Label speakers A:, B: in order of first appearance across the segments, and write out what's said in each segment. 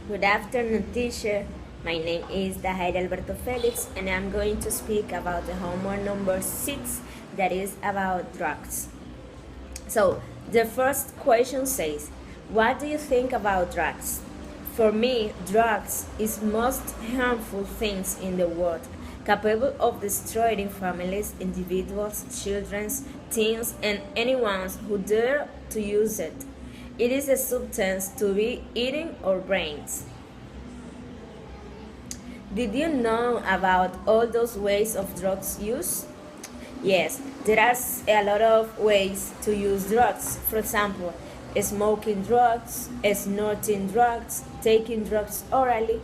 A: Good afternoon, teacher. My name is Dahair Alberto Felix, and I'm going to speak about the homework number 6, that is about drugs. So, the first question says, what do you think about drugs? For me, drugs is most harmful things in the world, capable of destroying families, individuals, children, teens, and anyone who dare to use it. It is a substance to be eating our brains. Did you know about all those ways of drugs use? Yes, there are a lot of ways to use drugs. For example, smoking drugs, snorting drugs, taking drugs orally,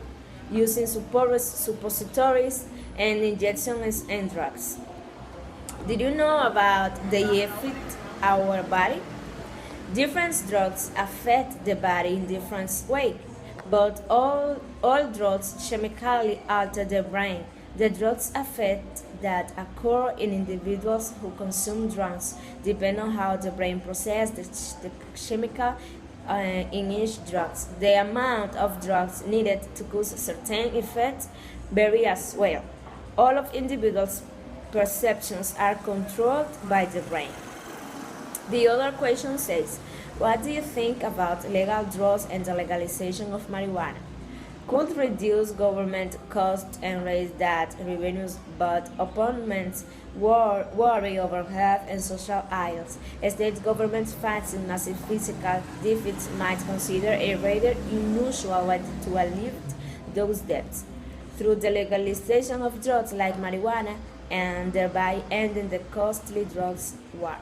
A: using suppositories, and injections and drugs. Did you know about the effect our body? Different drugs affect the body in different ways, but all drugs chemically alter the brain. The drugs affect that occur in individuals who consume drugs depend on how the brain processes the chemical in each drug. The amount of drugs needed to cause certain effects vary as well. All of individuals' perceptions are controlled by the brain. The other question says, what do you think about legal drugs and the legalization of marijuana? Could reduce government costs and raise that revenues, but opponents worry over health and social ills. State governments facing massive fiscal deficits might consider a rather unusual way to alleviate those debts through the legalization of drugs like marijuana and thereby ending the costly drugs war.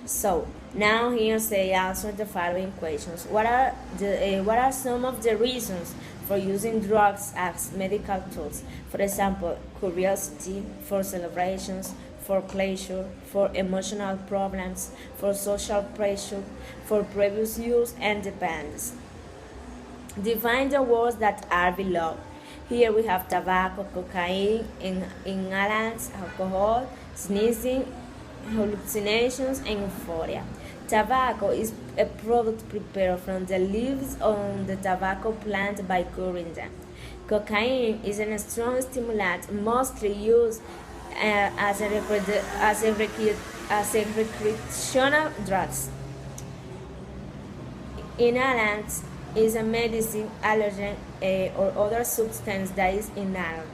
A: So now here's the answer to the following questions. What are some of the reasons for using drugs as medical tools? For example, curiosity, for celebrations, for pleasure, for emotional problems, for social pressure, for previous use and dependence. Define the words that are below. Here we have tobacco, cocaine, inhalants, alcohol, sneezing, hallucinations, and euphoria. Tobacco is a product prepared from the leaves on the tobacco plant by curing them. Cocaine is a strong stimulant, mostly used as a recreational drug. Inhalants is a medicine, allergen, or other substance that is inhaled.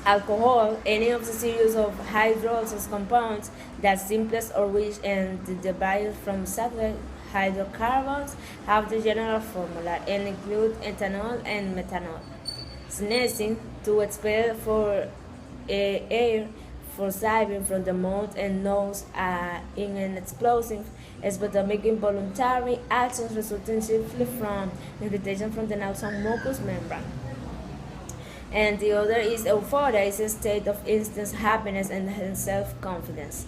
A: Alcohol, any of the series of hydrolysis compounds that simplest or rich and derived from saturated hydrocarbons, have the general formula and include ethanol and methanol. Sneezing, to expel for air for siphon from the mouth and nose in an explosive epidemic involuntary actions resulting chiefly from irritation from the nasal mucous membrane. And the other is euphoria, is a state of instant happiness and self-confidence.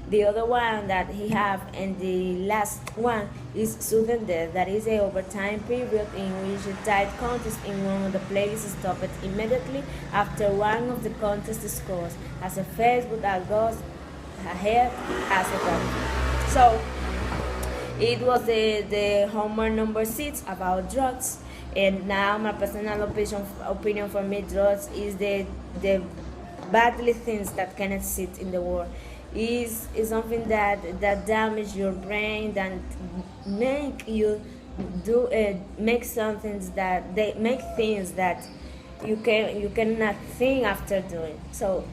A: The other one that he have, and the last one, is sudden death, that is a overtime period in which a tight contest in one of the players is stopped immediately after one of the contests scores, as a face without goes ahead as a goal. So it was the homework number 6 about drugs. And now my personal opinion for me, drugs is the badly things that can exist in the world. Is something that damage your brain, that make you do make something that they make things that you cannot think after doing. So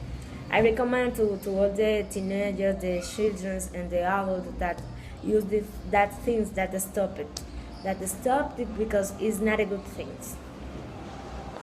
A: I recommend to all the teenagers, the children, and the adults that use that things that stop it. That stop it because it's not a good thing.